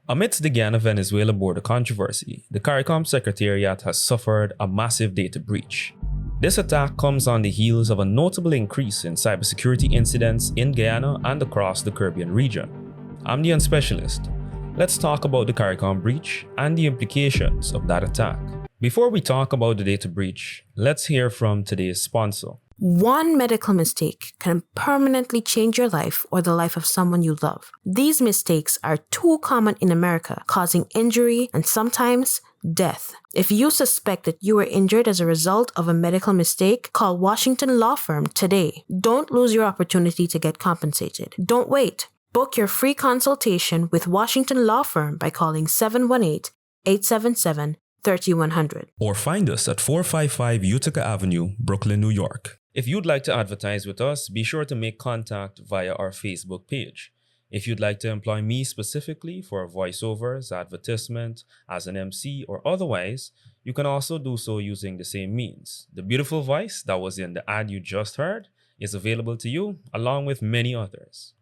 Amidst the Guyana-Venezuela border controversy, the CARICOM Secretariat has suffered a massive data breach. This attack comes on the heels of a notable increase in cybersecurity incidents in Guyana and across the Caribbean region. I'm the Specialist. Let's talk about the CARICOM breach and the implications of that attack. Before we talk about the data breach, let's hear from today's sponsor. One medical mistake can permanently change your life or the life of someone you love. These mistakes are too common in America, causing injury and sometimes death. If you suspect that you were injured as a result of a medical mistake, call Washington Law Firm today. Don't lose your opportunity to get compensated. Don't wait. Book your free consultation with Washington Law Firm by calling 718-877-3100. Or find us at 455 Utica Avenue, Brooklyn, New York. If you'd like to advertise with us, be sure to make contact via our Facebook page. If you'd like to employ me specifically for voiceovers, advertisement, as an MC, or otherwise, you can also do so using the same means. The beautiful voice that was in the ad you just heard is available to you, along with many others.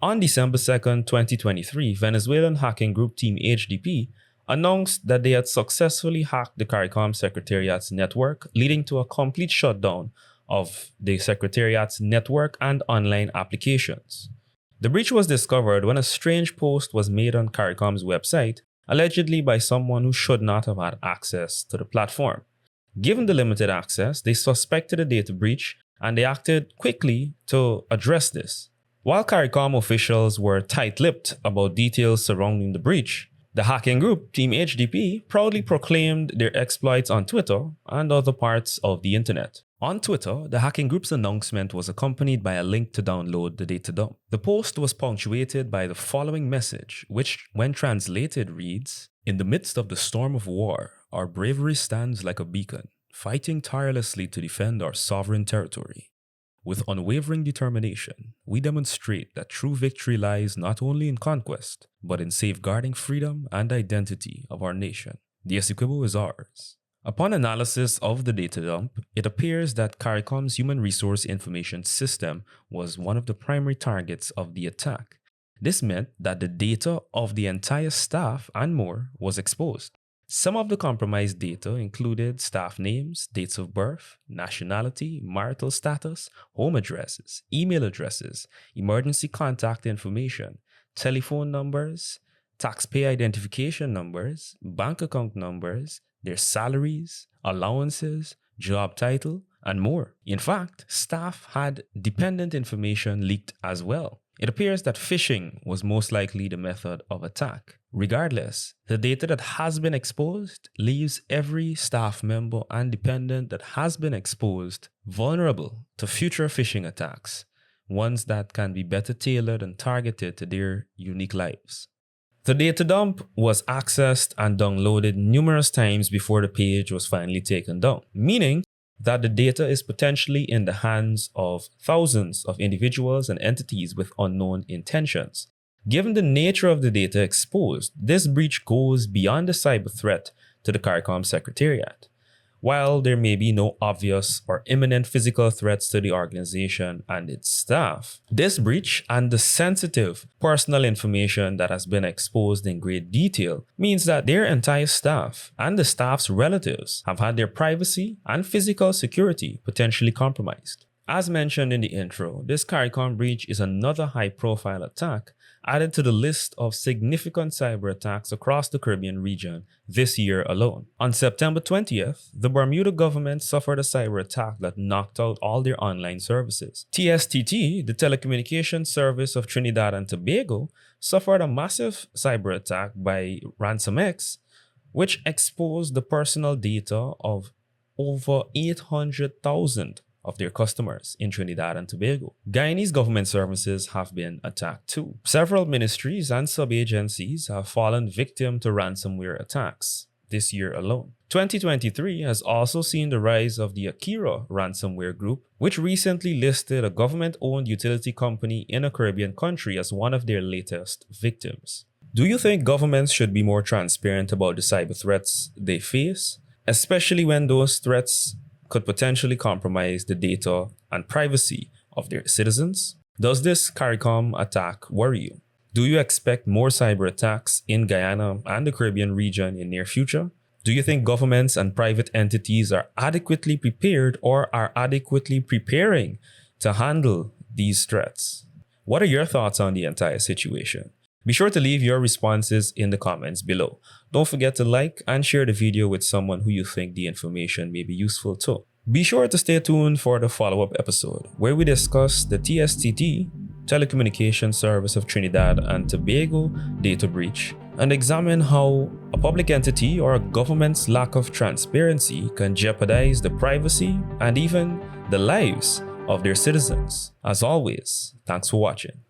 On December 2nd, 2023, Venezuelan hacking group Team HDP announced that they had successfully hacked the CARICOM Secretariat's network, leading to a complete shutdown of the Secretariat's network and online applications. The breach was discovered when a strange post was made on CARICOM's website, allegedly by someone who should not have had access to the platform. Given the limited access, they suspected a data breach and they acted quickly to address this. While CARICOM officials were tight-lipped about details surrounding the breach, the hacking group, Team HDP, proudly proclaimed their exploits on Twitter and other parts of the internet. On Twitter, the hacking group's announcement was accompanied by a link to download the data dump. The post was punctuated by the following message, which, when translated, reads, "In the midst of the storm of war, our bravery stands like a beacon, fighting tirelessly to defend our sovereign territory. With unwavering determination, we demonstrate that true victory lies not only in conquest, but in safeguarding freedom and identity of our nation. The Essequibo is ours." Upon analysis of the data dump, it appears that CARICOM's Human Resource Information System was one of the primary targets of the attack. This meant that the data of the entire staff and more was exposed. Some of the compromised data included staff names, dates of birth, nationality, marital status, home addresses, email addresses, emergency contact information, telephone numbers, taxpayer identification numbers, bank account numbers, their salaries, allowances, job title, and more. In fact, staff had dependent information leaked as well. It appears that phishing was most likely the method of attack. Regardless, the data that has been exposed leaves every staff member and dependent that has been exposed vulnerable to future phishing attacks, ones that can be better tailored and targeted to their unique lives. The data dump was accessed and downloaded numerous times before the page was finally taken down, meaning that the data is potentially in the hands of thousands of individuals and entities with unknown intentions. Given the nature of the data exposed, this breach goes beyond the cyber threat to the CARICOM Secretariat. While there may be no obvious or imminent physical threats to the organization and its staff, this breach and the sensitive personal information that has been exposed in great detail means that their entire staff and the staff's relatives have had their privacy and physical security potentially compromised. As mentioned in the intro, this CARICOM breach is another high-profile attack added to the list of significant cyber attacks across the Caribbean region this year alone. On September 20th, the Bermuda government suffered a cyber attack that knocked out all their online services. TSTT, the telecommunications service of Trinidad and Tobago, suffered a massive cyber attack by Ransomware, which exposed the personal data of over 800,000 of their customers in Trinidad and Tobago. Guyanese government services have been attacked too. Several ministries and sub-agencies have fallen victim to ransomware attacks this year alone. 2023 has also seen the rise of the Akira Ransomware Group, which recently listed a government-owned utility company in a Caribbean country as one of their latest victims. Do you think governments should be more transparent about the cyber threats they face, especially when those threats could potentially compromise the data and privacy of their citizens? Does this CARICOM attack worry you? Do you expect more cyber attacks in Guyana and the Caribbean region in near future? Do you think governments and private entities are adequately prepared or are adequately preparing to handle these threats? What are your thoughts on the entire situation? Be sure to leave your responses in the comments below. Don't forget to like and share the video with someone who you think the information may be useful to. Be sure to stay tuned for the follow-up episode where we discuss the TSTT, Telecommunications Service of Trinidad and Tobago data breach, and examine how a public entity or a government's lack of transparency can jeopardize the privacy and even the lives of their citizens. As always, thanks for watching.